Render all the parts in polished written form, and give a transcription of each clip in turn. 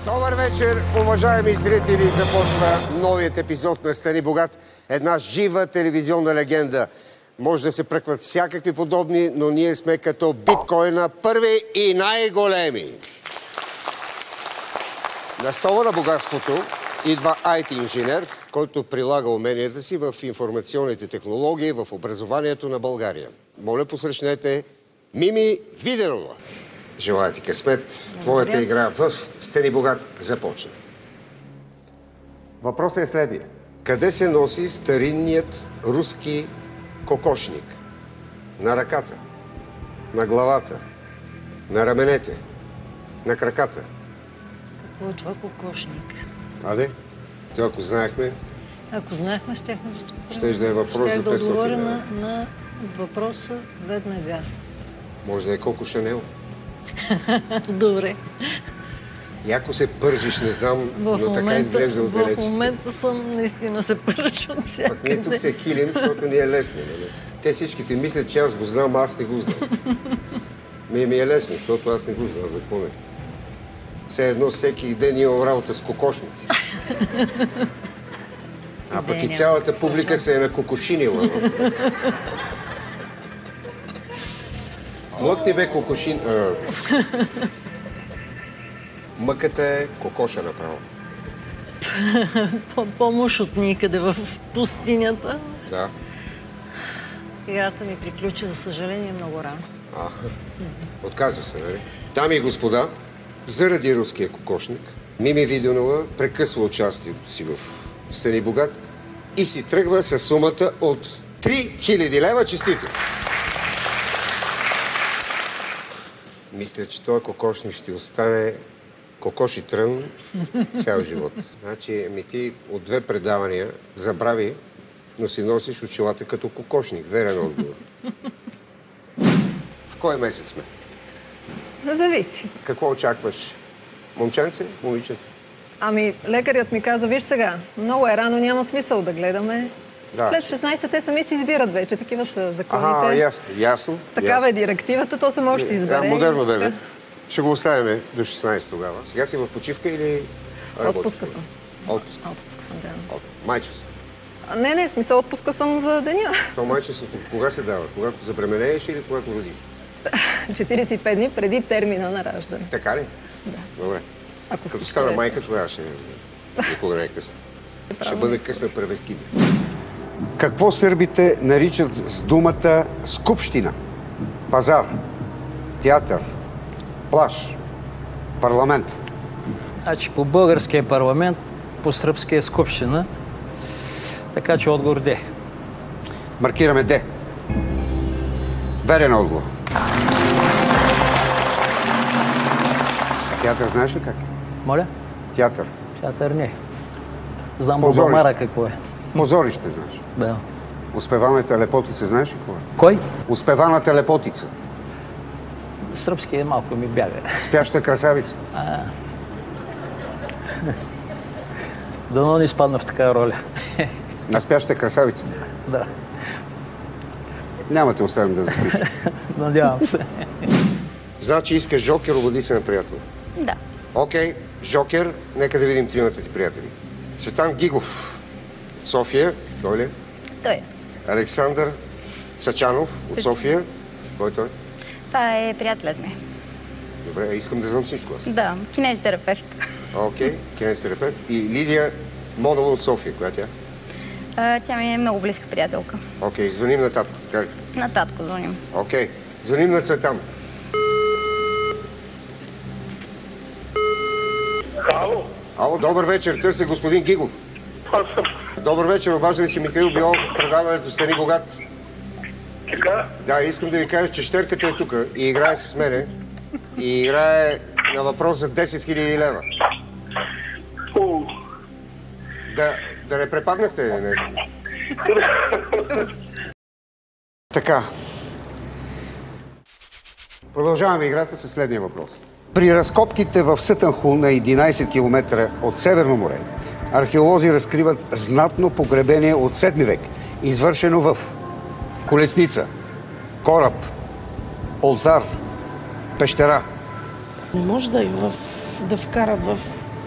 Добър вечер, уважаеми зрители! Започва новият епизод на Стани богат. Една жива телевизионна легенда. Може да се пръкват всякакви подобни, но ние сме като биткоина, първи и най-големи. На стола на богатството идва IT-инженер, който прилага уменията си в информационните технологии, в образованието на България. Моля, посрещнете Мими Виденова. Желая ти късмет. Твоята игра в Стани богат започна. Въпросът е следния. Къде се носи старинният руски кокошник? На ръката, на главата, на раменете, на краката. Какво е това кокошник? Аде, то ако знаехме... Ако знаехме, щяхме да отговорим. Щеш да е въпрос за 500 лева. Щях да отговоря на въпроса веднага. Може да е Коко Шанел. Добре. Яко се пържиш, не знам, но така изглежда отдалеч. В момента съм наистина се пържа от всякъде. Пък ние тук се хилим, защото ни е лесно. Те всичките мислят, че аз го знам, а аз не го знам. Ми е лесно, защото аз не го знам. За какво не? Все едно всеки ден имам работа с кокошници. А пък и цялата публика се е накокошинила. Млъкни бе кокошин... Мъката е кокоша направо. Помощ от никъде в пустинята. Да. Играта ми приключи, за съжаление, много рано. Отказва се, нали? Дами и господа, заради руския кокошник, Мими Виденова прекъсва участието си в Стани богат и си тръгва със сумата от 3000 лева. Честито! Мисля, че този кокошник ще остане кокоши трън цял живот. Значи, ти от 2 предавания забрави, но си носиш очилата като кокошник. Верен отговор. В кой месец сме? Зависи. Какво очакваш? Момченце? Момиченце? Ами, лекарят ми каза, виж сега, много е рано, няма смисъл да гледаме. Да. След 16 те сами си избират вече, такива са законите. Ясно. Такава е директивата, то се може да си избере. Модерно бебе. Ще го оставяме до 16 тогава. Сега си в почивка или работа? Отпуска съм. Отпуска съм, да. Майчество? Не, в смисъл отпуска съм за деня. То майчеството кога се дава? Когато забременееш или когато родиш? 45 дни преди термина на раждане. Така ли? Да. Добре. Като стана майка, тогава ще никога не е късно. Ще бъде късна превезкиня. Какво сърбите наричат с думата скупщина? Пазар, театър, плаж, парламент. Значи по българския парламент, по сръбския скупщина, така че отговор Д. Маркираме Д. Верен отговор. Театър знаеш ли как? Моля? Театър. Театър не. Знам Бобамара какво е. Позорище знаеш? Да. Успеваната лепотица знаеш ли какво е? Кой? Успеваната лепотица. Сръбския малко ми бяга. Спяща красавица. Дано не изпадна в такава роля. На спяща красавица? Да. Няма те оставим да запишеш. Надявам се. Значи искаш Жокер, обади се на приятел. Да. Окей, Жокер, нека да видим тримата ти приятели. Цветан Гигов от София, той ли? Той. Александър Сачанов от София. Кой той? Това е приятелят ми. Добре, искам да знам всичко аз. Да, кинезитерапевт. Окей, кинезитерапевт. И Лидия Монова от София, коя тя? Тя ми е много близка приятелка. Окей, звъним на татко, така ли? На татко звъним. Окей, звъним на Цветан. Ало, добър вечер, търся господин Гигов. Аз съм. Добър вечер, обажда ли си Михаил Билов, предаването Стани богат? Така? Да, искам да ви кажа, че щерката е тук и играе с мене. И играе на въпрос за 10 000 лева. Да не препаднахте нещо? Така. Продължаваме играта със следния въпрос. При разкопките в Сътънхул на 11 км от Северно море, археолози разкриват знатно погребение от 7 век, извършено в колесница, кораб, олтар, пещера. Не може да вкарат в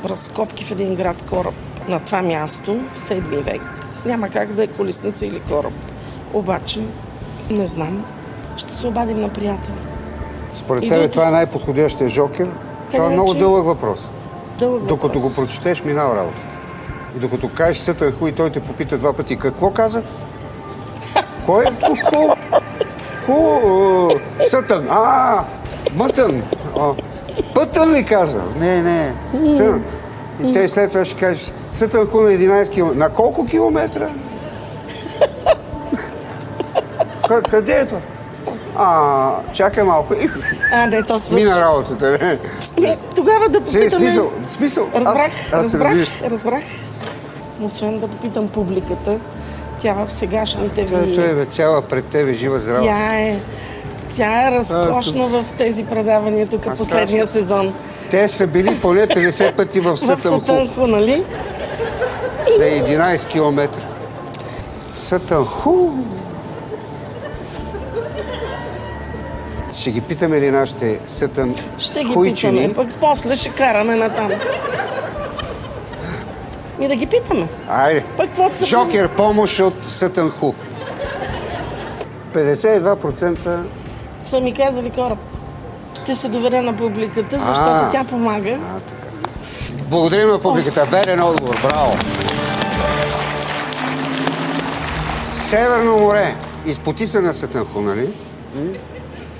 разкопки в един град кораб на това място в 7 век. Няма как да е колесница или кораб. Обаче, не знам, ще се обадим на приятел. Според тебе това е най-подходящия жокер? Това е много дълъг въпрос. Докато го прочетеш, минава работата. И докато кажеш Сътън Ху и той те попита 2 пъти, какво казат? Кой е тук Ху? Сътън. Мътън. Пътън ли каза? Не. Сътън. И те след това ще кажеш Сътън Ху на 11 км. На колко километра? Къде е това? Чакай малко. Не, то свърши. Мина работата. Тогава да попитаме... Смисъл. Разбрах. Освен да попитам публиката, тя в сегашните ви... Той е цяла пред тебе, жива здрава. Тя е разкошна в тези предавания тук последния сезон. Те са били поне 50 пъти в Сътън Ху, нали? Да е 11 км. Сътън Ху. Ще ги питаме ли нашите Сътън Хуйчини? Ще ги питаме, пък после ще караме натам. И да ги питаме. Айде. Жокер помощ от Сътън Ху. 52% са ми казали кораб. Ще се доверя на публиката, защото тя помага. Така. Благодарим на публиката. Верен отговор. Браво. Северно море. Изпоти се на Сътън Ху, нали?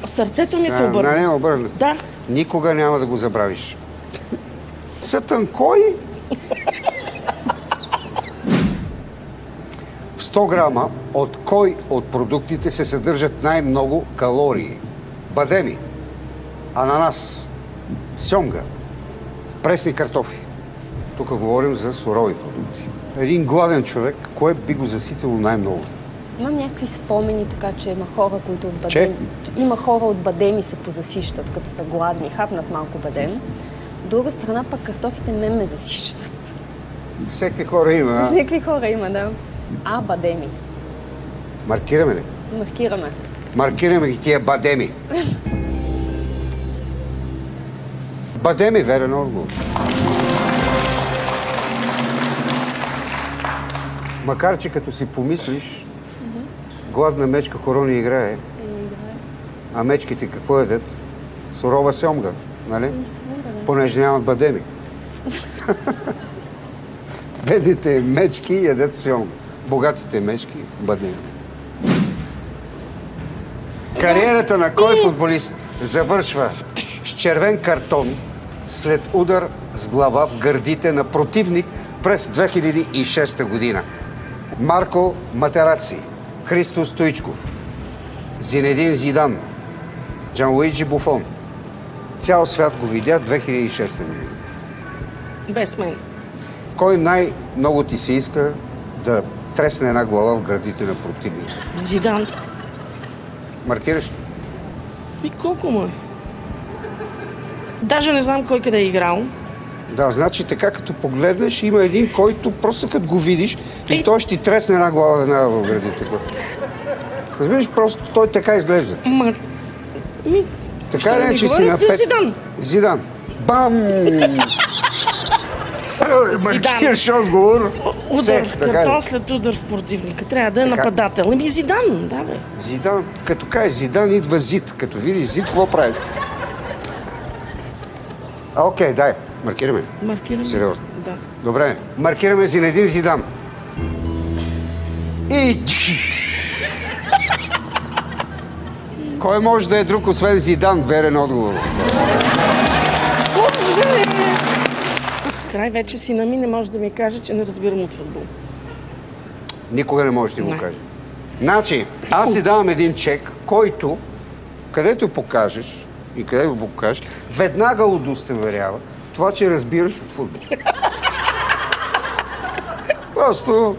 Сърцето ми се обърна. Не обърна. Да. Никога няма да го забравиш. Сътън кой? В 100 грама от кой от продуктите се съдържат най-много калории? Бадеми, ананас, сьомга, пресни картофи. Тук говорим за сурови продукти. Един гладен човек, кое би го заситило най-много? Имам някакви спомени, така че има хора, които от бадем... Има хора от бадеми се позасищат, като са гладни, хапнат малко бадем. От друга страна пък картофите ме засищат. Всеки хора има, Всеки хора има, да. Бадеми. Маркираме ли? Маркираме. Маркираме ги тия бадеми. Бадеми, верен отговор. Макар, че като си помислиш, гладна мечка хорони играе. А мечките какво ядат? Сурова сьомга, нали? Понеже нямат бадеми. Бедните мечки ядат сьомга. Богатите мечки – бадеми. Кариерата на кой футболист завършва с червен картон след удар с глава в гърдите на противник през 2006 година? Марко Матераци, Христо Стоичков, Зинедин Зидан, Джанлуиджи Буфон. Цял свят го видя 2006 година. Без мен. Кой най-много ти се иска да тресне една глава в гърдите на противник? Зидан. Маркираш? И колко му е? Даже не знам кой къде е играл. Да, значи така като погледнеш, има един, който просто като го видиш и той ще ти тресне една глава в гърдите. Разбираш, просто той така изглежда. Така ли, че си на 5... Зидан. Зидан. Бам! Маркираш отговор. Удар в картон след удар в противника. Трябва да е нападател. Зидан, да бе. Зидан. Като кажеш Зидан, идва Зид. Като видиш Зид, какво правиш? Окей, дай. Маркираме. Сериозно. Да. Добре. Маркираме Зинедин Зидан. И... Кой може да е друг, освен Зидан? Верен отговор. Край вече сина ми не може да ми каже, че не разбирам от футбол. Никога не можеш да му каже. Значи, аз ти давам един чек, който, където покажеш и където покажеш, веднага удостоверява това, че разбираш от футбол. Просто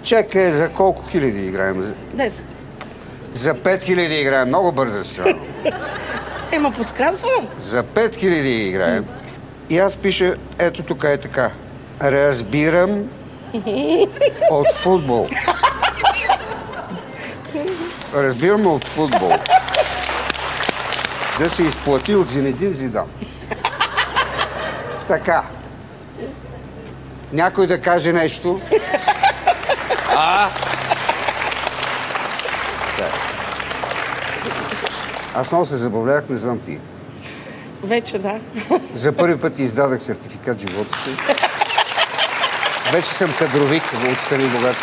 чек е за колко хиляди играем? 10. За 5000 играем. Много бързо ще. Ема подсказвам. За 5000 играем. И аз пиша, ето тук е така. Разбирам от футбол. Разбирам от футбол. Да се изплати от Зинедин Зидан. Така. Някой да каже нещо? Аз много се забавлявах, не знам ти. Вече да. За първи път издадах сертификат в живота си. Вече съм кадровик от Стани Богат.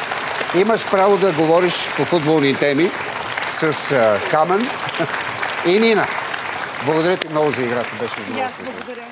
Имаш право да говориш по футболни теми с Камен и Нина. Благодаря ти много за играта. Беше И аз благодаря.